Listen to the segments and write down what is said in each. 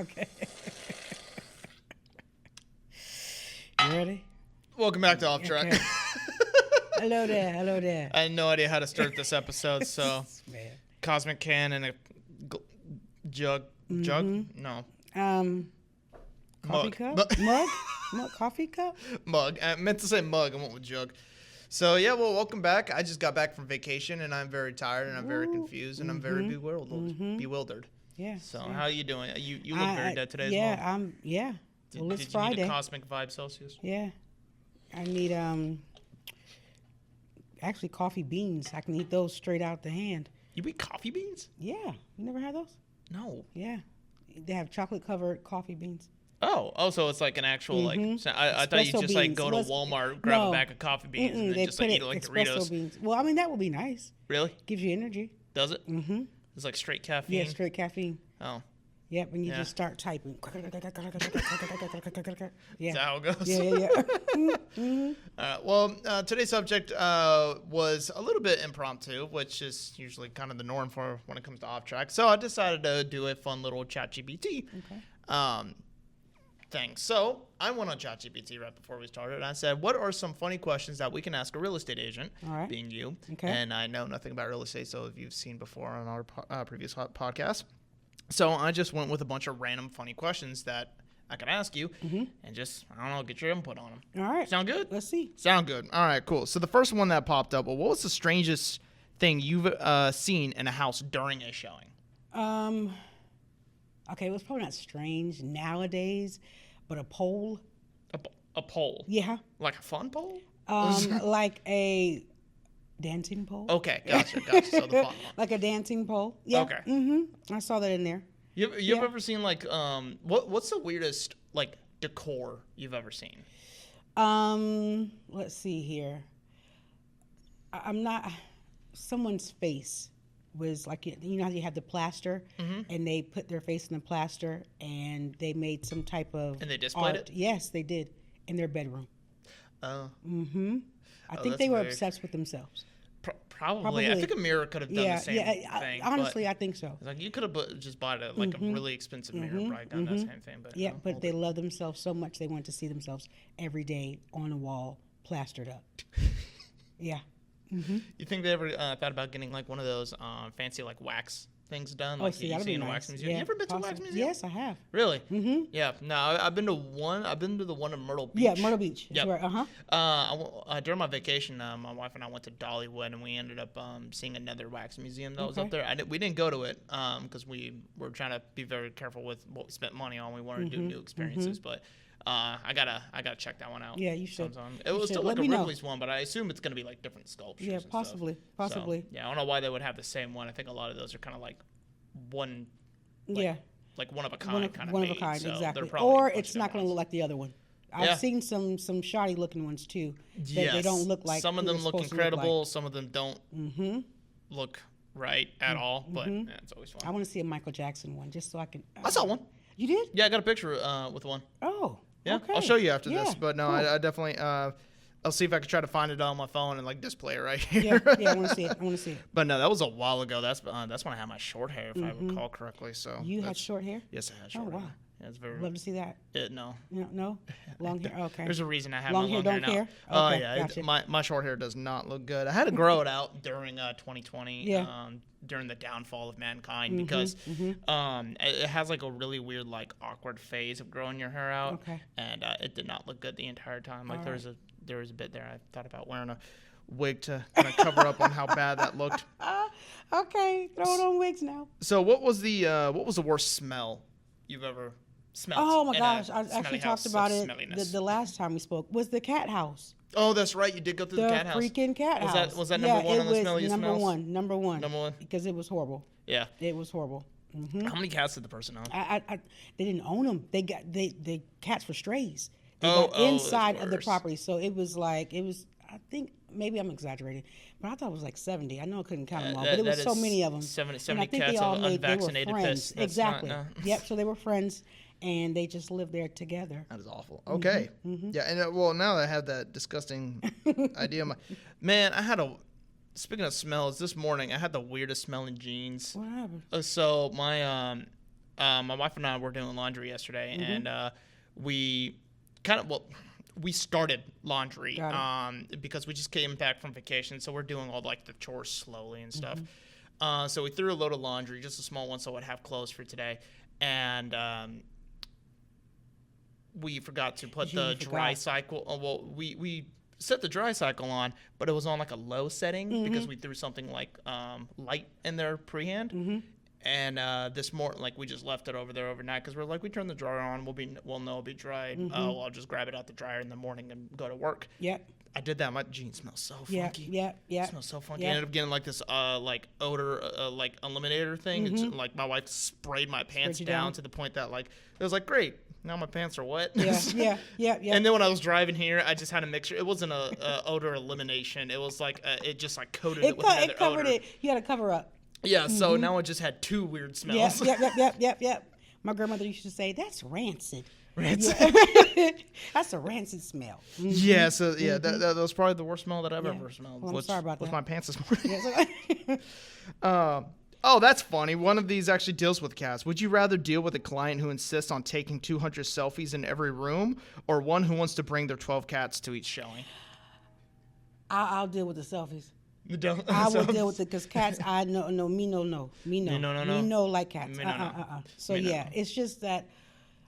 Okay. You ready? Welcome back to Off Track. Okay. Hello there. Hello there. I had no idea how to start this episode, so Man. cosmic can and a jug. Jug? No. Coffee Mug. cup? Mug? Coffee cup? Mug. I meant to say mug. I went with jug. So, yeah, well, welcome back. I just got back from vacation, and I'm very tired, and I'm very confused, and I'm very bewildered. Yeah. So, yeah. how are you doing? You look very dead today as well. Yeah. Well, it's did you Friday. need a cosmic vibe Celsius? Yeah. I need, actually coffee beans. I can eat those straight out the hand. You eat coffee beans? Yeah. You never had those? No. Yeah. They have chocolate-covered coffee beans. Oh, so it's like an actual, like, I thought you just, like, go to Walmart, grab a bag of coffee beans, and then just, like, eat it like Doritos. Beans. Well, I mean, that would be nice. Really? Gives you energy. Does it? Mm-hmm. It's like straight caffeine? Yeah, straight caffeine. Oh. Yep, and you just start typing. Yeah. Is that how it goes? Yeah. Well, today's subject was a little bit impromptu, which is usually kind of the norm for when it comes to Off Track. So I decided to do a fun little ChatGPT thing. So I went on ChatGPT right before we started, and I said, what are some funny questions that we can ask a real estate agent, being you? Okay. And I know nothing about real estate, so if you've seen before on our previous podcast. So I just went with a bunch of random funny questions that I could ask you and just, I don't know, get your input on them. All right. Sound good? Let's see. Sound good. All right, cool. So the first one that popped up, well, what was the strangest thing you've seen in a house during a showing? Okay, it was probably not strange nowadays, but a pole. A pole? Yeah. Like a fun pole? Like a dancing pole. Okay, gotcha. So the fun one. Like a dancing pole. Yeah. Okay. I saw that in there. You've ever seen, like, what's the weirdest, like, decor you've ever seen? Let's see here. I'm not, someone's face was like, you know how you have the plaster and they put their face in the plaster and they made some type of And they displayed art. it? Yes, they did, in their bedroom. Oh. I think they were obsessed with themselves. Probably. I think a mirror could have done the same thing. Honestly, I think so. Like, you could have just bought a really expensive mirror, probably done that same thing. But Yeah, but they love themselves so much they want to see themselves every day on a wall, plastered up. Yeah. You think they ever thought about getting, like, one of those fancy, like, wax things done? Oh, Like see, you that'd see be in a nice. wax museum? Yeah, You ever been to a wax possibly. museum? Yes, I have. Really? Yeah. No, I've been to one. I've been to the one in Myrtle Beach. Yeah, Myrtle Beach. Yep. That's right. During my vacation, my wife and I went to Dollywood, and we ended up seeing another wax museum that was up there. We didn't go to it because we were trying to be very careful with what we spent money on. We wanted to do new experiences, but I gotta check that one out. Yeah, you should. Sometime. It was still like a Ripley's one, but I assume it's gonna be like different sculptures. Yeah, and possibly. stuff. Possibly. So, yeah, I don't know why they would have the same one. I think a lot of those are kind of like one. Like one of a kind kind of one made. of a kind, So exactly. they're probably Or much it's not different going to look ones. like the other one. I've seen some shoddy looking ones too. They don't look like some of who them they're look supposed to look incredible. like. Some of them don't look right at all. But yeah, it's always I fun. want to see a Michael Jackson one just so I can. I saw one. You did? Yeah, I got a picture with one. Oh. Yeah, Okay. I'll show you after this. Yeah, But no, cool. I definitely. I'll see if I can try to find it on my phone and like display it right here. Yeah, I want to see it. I want to see it. But no, that was a while ago. That's when I had my short hair, if I recall correctly. So You had that's- short hair? Yes, I had short wow. hair. Yeah, it's very. Love to see that. No. No? Long hair? Okay. There's a reason I have Long my hair, long hair don't now. care? Oh Okay, yeah, gotcha. my short hair does not look good. I had to grow it out during 2020. Yeah. During the downfall of mankind because it has like a really weird like awkward phase of growing your hair out. Okay. And it did not look good the entire time. Like there was a bit there. I thought about wearing a wig to kind of cover up on how bad that looked. Okay, throw it on wigs now. So what was the worst smell you've ever smelled? Oh my in gosh, a I smelly actually house talked about of it smelliness? the last time we spoke. Was the cat house? Oh, that's right. You did go through the cat house. Freaking cat house. Was that number one on the smelliest number smells? number one. Number one? Because it was horrible. Yeah. It was horrible. How many cats did the person own? They didn't own them. They cats were strays. They Oh, got oh, inside that's of the worse. property, so it was like I think maybe I'm exaggerating, but I thought it was like 70. I know I couldn't count them all, but it was so many of them. 70 and I think cats they all of they were unvaccinated friends. piss. That's Exactly. not- no. Yep. So they were friends, and they just lived there together. That is awful. Okay. Yeah, and well, now that I have that disgusting idea, man, I had a. Speaking of smells, this morning I had the weirdest smelling jeans. What happened? So my My wife and I were doing laundry yesterday, and we we started laundry because we just came back from vacation, so we're doing all like the chores slowly and stuff. So we threw a load of laundry, just a small one, so I'd have clothes for today, and we forgot to put the dry cycle. Well, we set the dry cycle on, but it was on like a low setting because we threw something like light in there pre-hand. And this morning, like, we just left it over there overnight because we're like, we turn the dryer on, we'll know it'll be dried. I'll just grab it out the dryer in the morning and go to work. Yep. I did that. My jeans smell so funky. Yeah. It smells so funky. I ended up getting like this like odor like eliminator thing. It's like my wife sprayed my pants down to the point that like it was like, great, now my pants are wet. Yeah. And then when I was driving here, I just had a mixture. It wasn't a odor elimination. It was like it just like coated it with another it covered odor. it. You had to cover up. Yeah, so now it just had two weird smells. Yep. My grandmother used to say, that's rancid. Rancid. Yeah. That's a rancid smell. Yeah, so that was probably the worst smell that I've ever smelled. Well, I'm sorry about that. Was my pants this morning. Oh, that's funny. One of these actually deals with cats. Would you rather deal with a client who insists on taking 200 selfies in every room, or one who wants to bring their 12 cats to each showing? I'll deal with the selfies. I will deal with it because cats. Me no like cats. So it's just that.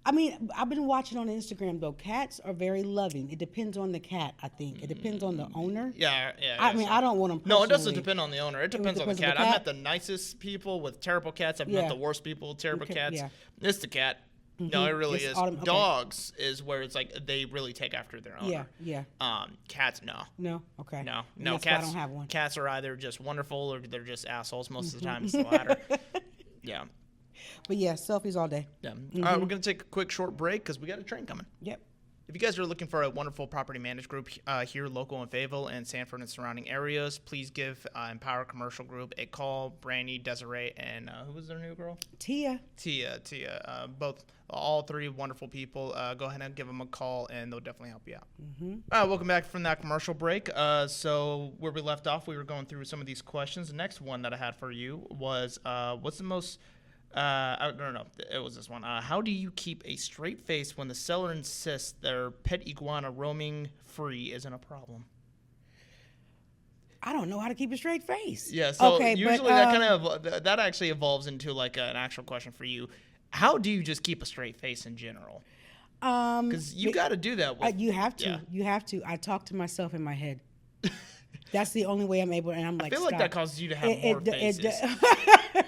I mean, I've been watching on Instagram though. Cats are very loving. It depends on the cat. I think it depends on the owner. Yeah. I mean, I don't want them. No, it doesn't depend on the owner. It depends on the cat. I've met the nicest people with terrible cats. I've met the worst people with terrible cats. Yeah. It's the cat. No, it really is. Dogs is where it's like they really take after their owner. Yeah. Cats, no. No, okay. No. That's Cats. Why I don't have one. Cats are either just wonderful or they're just assholes. Most of the time, it's the latter. Yeah. But yeah, selfies all day. Yeah. All right, we're gonna take a quick short break because we got a train coming. Yep. If you guys are looking for a wonderful property managed group here local in Fayetteville and Sanford and surrounding areas, please give Empower Commercial Group a call. Brandy, Desiree, and who was their new girl? Tia. All three wonderful people. Go ahead and give them a call, and they'll definitely help you out. Welcome back from that commercial break. So where we left off, we were going through some of these questions. The next one that I had for you was, what's the most... no, it was this one. How do you keep a straight face when the seller insists their pet iguana roaming free isn't a problem? I don't know how to keep a straight face. Yeah, so usually that actually evolves into like an actual question for you. How do you just keep a straight face in general? Because you got to do that. You have to. Yeah. You have to. I talk to myself in my head. That's the only way I'm able, and I'm like, I feel like that causes you to have more faces.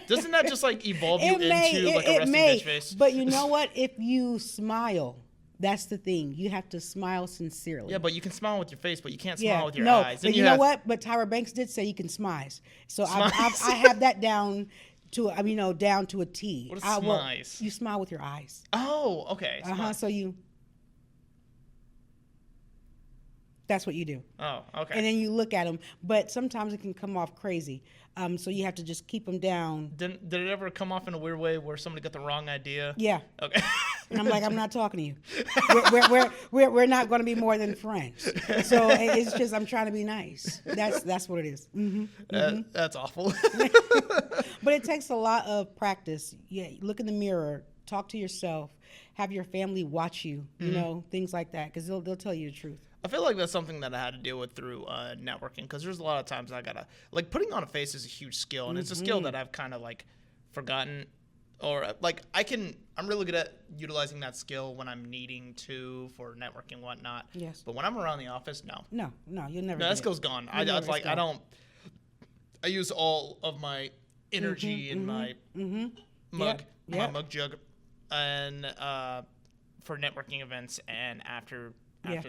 Doesn't that just like evolve you into like a resting bitch face? But you know what? If you smile, that's the thing. You have to smile sincerely. Yeah, but you can smile with your face, but you can't smile with your eyes. But you know what? But Tyra Banks did say you can smize. So I have that down to down to a T. What is smize? You smile with your eyes. Oh, okay. So you. That's what you do. Oh, okay. And then you look at them, but sometimes it can come off crazy. So you have to just keep them down. Did it ever come off in a weird way where somebody got the wrong idea? Yeah. Okay. And I'm like, I'm not talking to you. We're not going to be more than friends. So it's just I'm trying to be nice. That's what it is. That's awful. But it takes a lot of practice. Yeah, look in the mirror, talk to yourself, have your family watch you. You know, things like that, because they'll tell you the truth. I feel like that's something that I had to deal with through networking, because there's a lot of times I gotta like putting on a face is a huge skill, and it's a skill that I've kind of like forgotten, or like I'm really good at utilizing that skill when I'm needing to for networking and whatnot. Yes. But when I'm around the office, no, you'll never. No, that skill's gone. I use all of my energy in my mug, my mug jug, and for networking events, and after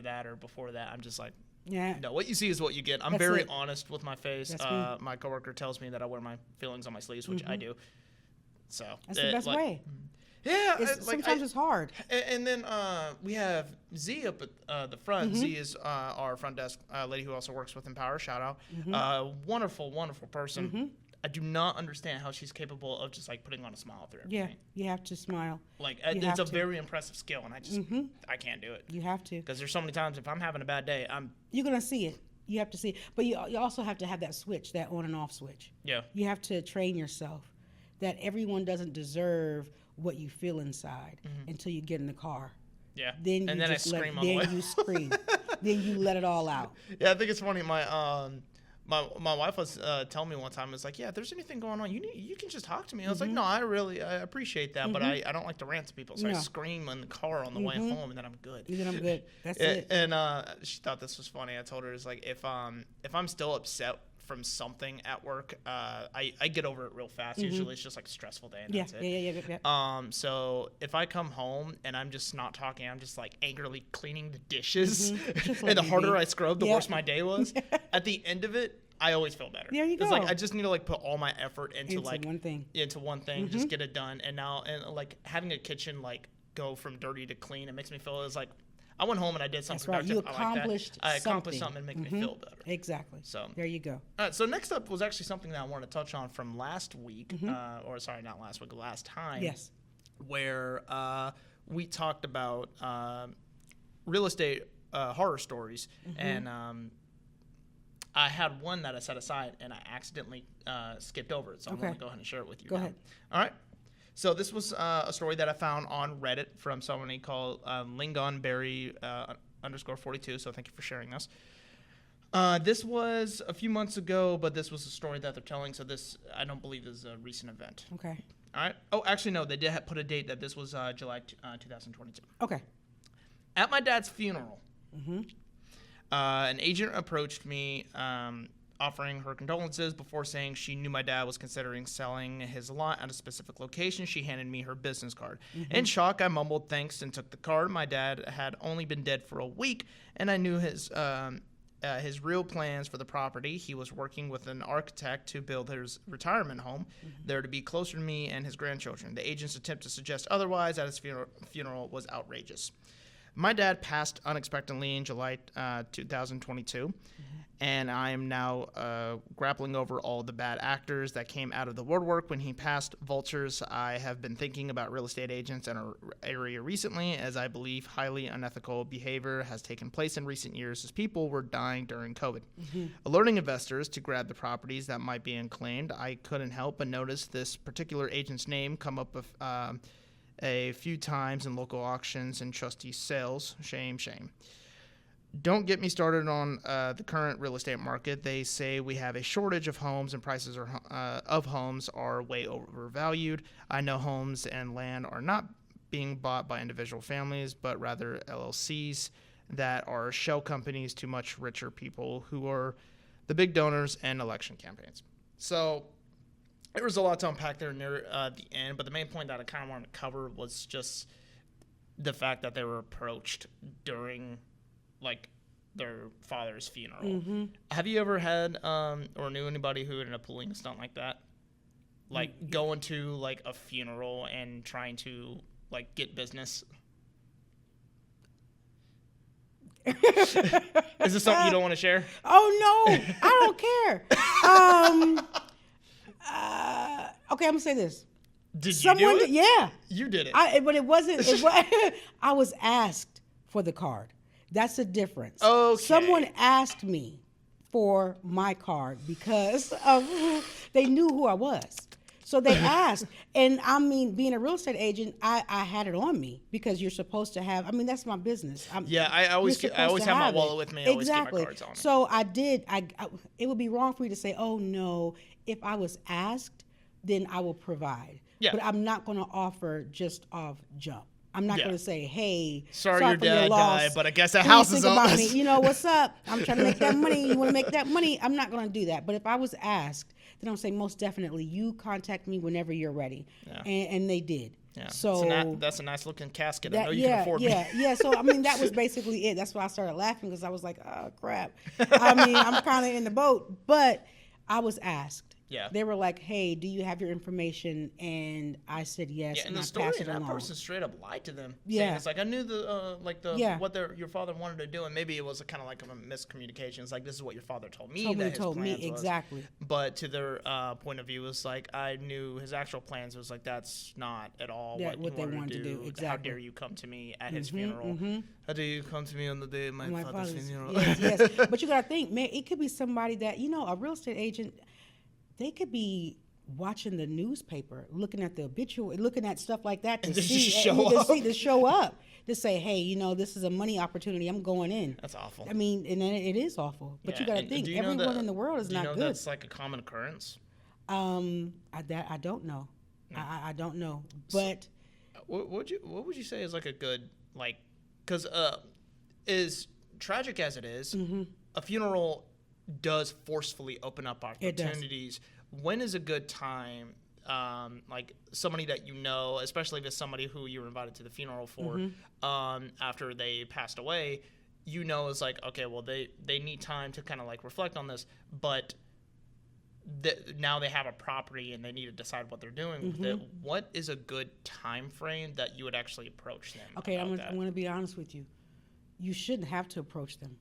that or before that, I'm just like, no, what you see is what you get. I'm very honest with my face. My coworker tells me that I wear my feelings on my sleeves, which I do. So that's the best way. Yeah, sometimes it's hard. And then we have Z up at the front. Z is our front desk lady who also works with Empower. Shout out. Wonderful, wonderful person. I do not understand how she's capable of just like putting on a smile through everything. Yeah, you have to smile. Like it's a very impressive skill, and I just I can't do it. You have to, because there's so many times if I'm having a bad day, you're gonna see it. You have to see it, but you also have to have that switch, that on and off switch. Yeah. You have to train yourself that everyone doesn't deserve what you feel inside until you get in the car. Yeah. Then and you then just I scream on the way. Then you scream. Then you let it all out. Yeah, I think it's funny. My wife was telling me one time, it's like, yeah, if there's anything going on, you can just talk to me. I was like, no, I appreciate that, but I don't like to rant to people, so I scream in the car on the way home, and then I'm good. And then I'm good. That's it. And she thought this was funny. I told her, it's like, if I'm still upset from something at work, I get over it real fast. Usually it's just like a stressful day, and that's it. Yeah. So if I come home and I'm just not talking, I'm just like angrily cleaning the dishes, and the harder I scrub, the worse my day was. At the end of it, I always feel better. There you go. It's like I just need to like put all my effort into like one thing. Into one thing, just get it done. And now, like having a kitchen like go from dirty to clean, it makes me feel it's like I went home and I did something productive. You accomplished I accomplished something and make me feel better. Exactly. So there you go. So next up was actually something that I wanted to touch on from last week, or sorry, not last week, last time. Yes. Where we talked about real estate horror stories, and I had one that I set aside and I accidentally skipped over it, so I'm going to go ahead and share it with you. Go ahead. All right. So this was a story that I found on Reddit from somebody called Lingonberry _42. So thank you for sharing this. This was a few months ago, but this was a story that they're telling. So this, I don't believe, is a recent event. Okay. All right. Oh, actually, no. They did put a date that this was July 2022. Okay. At my dad's funeral, an agent approached me offering her condolences before saying she knew my dad was considering selling his lot at a specific location. She handed me her business card. In shock, I mumbled thanks and took the card. My dad had only been dead for a week, and I knew his real plans for the property. He was working with an architect to build his retirement home there to be closer to me and his grandchildren. The agent's attempt to suggest otherwise at his funeral was outrageous. My dad passed unexpectedly in July 2022. And I am now grappling over all the bad actors that came out of the woodwork when he passed. Vultures. I have been thinking about real estate agents in our area recently, as I believe highly unethical behavior has taken place in recent years as people were dying during COVID. Alerting investors to grab the properties that might be unclaimed, I couldn't help but notice this particular agent's name come up a few times in local auctions and trustee sales. Shame, shame. Don't get me started on the current real estate market. They say we have a shortage of homes and prices of homes are way overvalued. I know homes and land are not being bought by individual families, but rather LLCs that are shell companies to much richer people who are the big donors and election campaigns. So there was a lot to unpack there near the end, but the main point that I kind of wanted to cover was just the fact that they were approached during like their father's funeral. Have you ever had or knew anybody who ended up pulling a stunt like that? Like going to like a funeral and trying to like get business? Is this something you don't want to share? Oh no, I don't care. Okay, I'm gonna say this. Did you do it? Yeah, you did it. But it wasn't. I was asked for the card. That's the difference. Okay. Someone asked me for my card because of they knew who I was. So they asked. And I mean, being a real estate agent, I had it on me because you're supposed to have, I mean, that's my business. I always have my wallet with me. I always keep my cards on me. So I did. It would be wrong for you to say, oh no, if I was asked, then I will provide. Yeah. But I'm not going to offer just off jump. I'm not going to say, hey, sorry your dad died, but I guess that Please house is think on about me. You know, what's up? I'm trying to make that money. You want to make that money? I'm not going to do that. But if I was asked, then I'll say, most definitely, you contact me whenever you're ready. Yeah. And they did. Yeah. So that's a nice looking casket. I know you can afford me. Yeah. So, I mean, that was basically it. That's why I started laughing because I was like, oh, crap. I mean, I'm kind of in the boat. But I was asked. Yeah. They were like, hey, do you have your information? And I said yes. Yeah, and the story, that person straight up lied to them. Yeah. It's like, I knew what your father wanted to do, and maybe it was kind of like a miscommunication. It's like, this is what your father told me. Exactly. But to their point of view, it was like, I knew his actual plans. It was like, that's not at all what they wanted to do. Exactly. How dare you come to me at his funeral? How dare you come to me on the day of my father's funeral? Yes. But you got to think, man, it could be somebody that, a real estate agent, they could be watching the newspaper, looking at the obituary, looking at stuff like that to just see, to show up, to say, hey, you know, this is a money opportunity. I'm going in. That's awful. I mean, and it is awful. But you got to think, everyone in the world is not good. Do you know that's like a common occurrence? I don't know. No. I don't know. But what would you say is like a good, like, because as tragic as it is, a funeral does forcefully open up opportunities. When is a good time, like somebody that you know, especially if it's somebody who you were invited to the funeral for, after they passed away, you know, is like, okay, well, they need time to kind of like reflect on this, but now they have a property and they need to decide what they're doing with it. What is a good time frame that you would actually approach them? Okay, I'm going to be honest with you. You shouldn't have to approach them,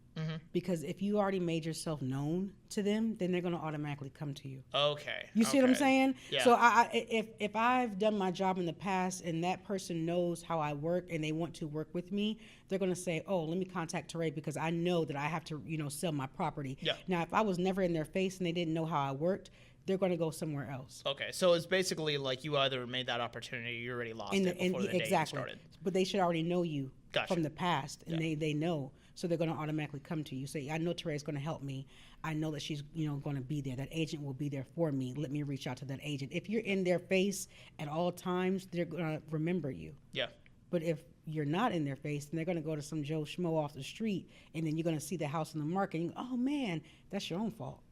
because if you already made yourself known to them, then they're going to automatically come to you. Okay. You see what I'm saying? Yeah. So if I've done my job in the past and that person knows how I work and they want to work with me, they're going to say, oh, let me contact Teraye because I know that I have to, you know, sell my property. Yeah. Now, if I was never in their face and they didn't know how I worked, they're going to go somewhere else. Okay, so it's basically like you either made that opportunity, you already lost it before the day you started. But they should already know you Gotcha. from the past, and they know, so they're going to automatically come to you. Say, I know Teraye's going to help me. I know that she's, you know, going to be there. That agent will be there for me. Let me reach out to that agent. If you're in their face at all times, they're going to remember you. Yeah. But if you're not in their face, then they're going to go to some Joe Schmo off the street, and then you're going to see the house in the market, and you go, oh man, that's your own fault.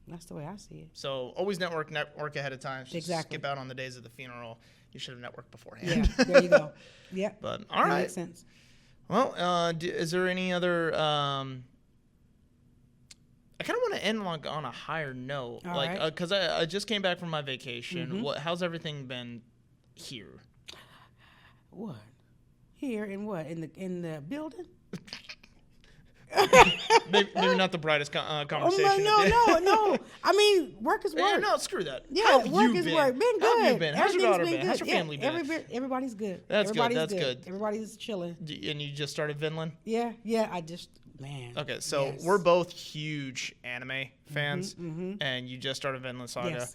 That's the way I see it. So always network ahead of time. Just exactly. Skip out on the days of the funeral. You should have networked beforehand. Yeah, there you go. Yeah. But all right. That makes sense. Well, is there any other? I kind of want to end on a higher note, all like right. Because I just came back from my vacation. How's everything been here? What? Here in what? In the building? maybe not the brightest conversation. Oh, no. I mean, work is work. Yeah, no, screw that. Yeah, work is work. Been good. How have you been? How's your daughter been? Good. How's your family been? Everybody's good. That's good. Everybody's chilling. And you just started Vinland? Yeah. I just, man. Okay, so we're both huge anime fans, and you just started Vinland Saga,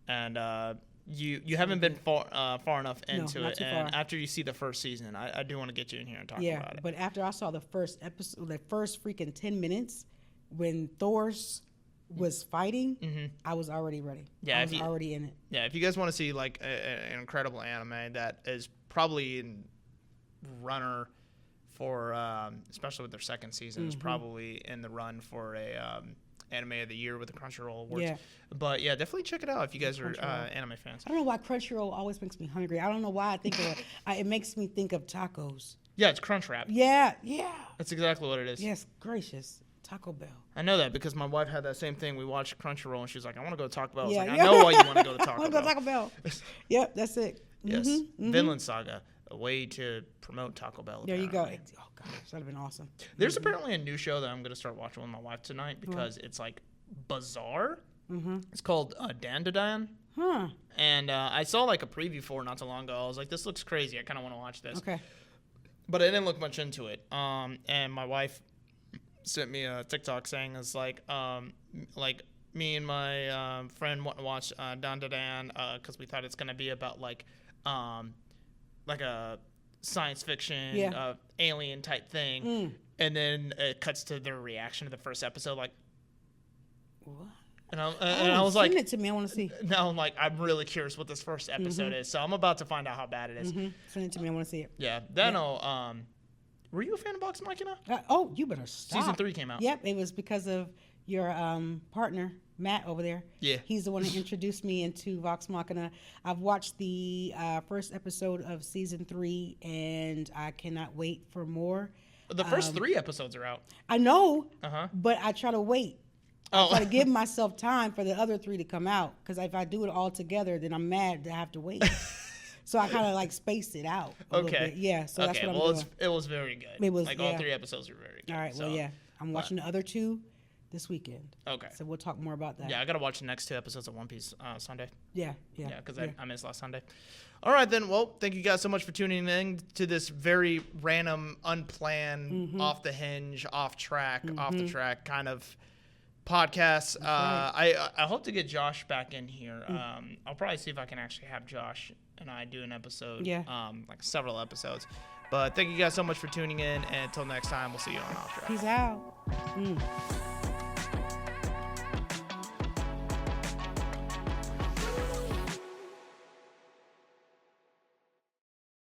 and you haven't been far enough into it, and far. After you see the first season, I do want to get you in here and talk about it. Yeah, but after I saw the first episode, the first freaking 10 minutes, when Thor's was fighting, I was already ready. Yeah, I was already in it. Yeah, if you guys want to see like an incredible anime that is probably in runner for, especially with their second season, is probably in the run for a Anime of the Year with the Crunchyroll Awards. Yeah. But yeah, definitely check it out if you guys are anime fans. I don't know why Crunchyroll always makes me hungry. I don't know why I think of it. It makes me think of tacos. Yeah, it's Crunchwrap. Yeah. That's exactly what it is. Yes, gracious. Taco Bell. I know that because my wife had that same thing. We watched Crunchyroll and she was like, I want to go to Taco Bell. I was like, I know why you want to go to Taco Bell. I want to go to Taco Bell. Yep, that's it. Yes. Vinland Saga, a way to promote Taco Bell. There you go. Oh, gosh, that would have been awesome. There's apparently a new show that I'm going to start watching with my wife tonight because it's like bizarre. It's called Dandadan. Huh. And I saw like a preview for it not too long ago. I was like, this looks crazy. I kind of want to watch this. Okay. But I didn't look much into it. And my wife sent me a TikTok saying it's like me and my friend want to watch Dandadan because we thought it's going to be about like a science fiction alien type thing. And then it cuts to their reaction to the first episode like, what? And I was like, send it to me. I want to see. Now I'm like, I'm really curious what this first episode is. So I'm about to find out how bad it is. Send it to me. I want to see it. Yeah. Then were you a fan of Vox Machina? Oh, you better stop. Season 3 came out. Yep. It was because of your partner, Matt, over there. Yeah. He's the one who introduced me into Vox Machina. I've watched the first episode of season 3, and I cannot wait for more. The first 3 episodes are out. I know, but I try to wait. I try to give myself time for the other 3 to come out, because if I do it all together, then I'm mad to have to wait. So I kind of like spaced it out a little bit. Yeah, so that's what I'm doing. It was very good. It was, like all 3 episodes were very good. All right, I'm watching the other 2 this weekend. Okay. So we'll talk more about that. Yeah, I got to watch the next 2 episodes of One Piece Sunday. Yeah, because I missed last Sunday. All right, then. Well, thank you guys so much for tuning in to this very random, unplanned, off the hinge, off track, off the track kind of podcasts. Right. I hope to get Josh back in here. I'll probably see if I can actually have Josh and I do an episode. Yeah. Like several episodes. But thank you guys so much for tuning in. And until next time, we'll see you on Off Track. Peace out.